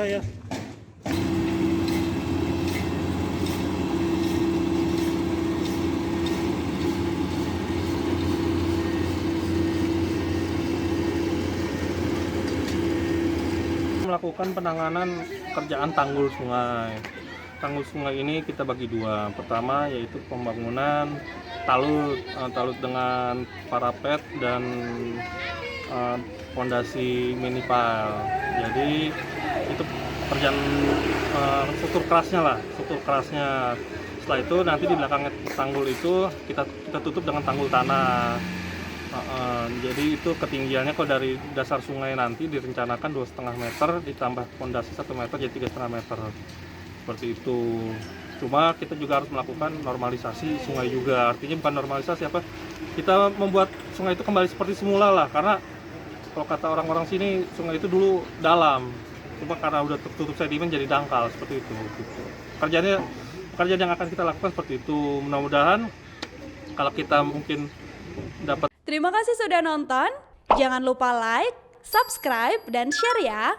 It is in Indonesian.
Ya. Melakukan penanganan kerjaan tanggul sungai. Tanggul sungai ini kita bagi dua. Pertama yaitu pembangunan talut dengan parapet dan fondasi minipal. Jadi itu kerjaan struktur kerasnya. Setelah itu nanti di belakang tanggul itu kita tutup dengan tanggul tanah. Jadi itu ketinggiannya kalau dari dasar sungai nanti direncanakan 2,5 meter ditambah fondasi 1 meter jadi 3,5 meter seperti itu. Cuma kita juga harus melakukan normalisasi sungai juga, artinya bukan normalisasi apa, kita membuat sungai itu kembali seperti semula lah, karena kalau kata orang-orang sini sungai itu dulu dalam, cuma karena udah tertutup sedimen jadi dangkal seperti itu gitu. Pekerjaan yang akan kita lakukan seperti itu. Mudah-mudahan kalau kita mungkin dapat. Terima kasih sudah nonton. Jangan lupa like, subscribe, dan share ya.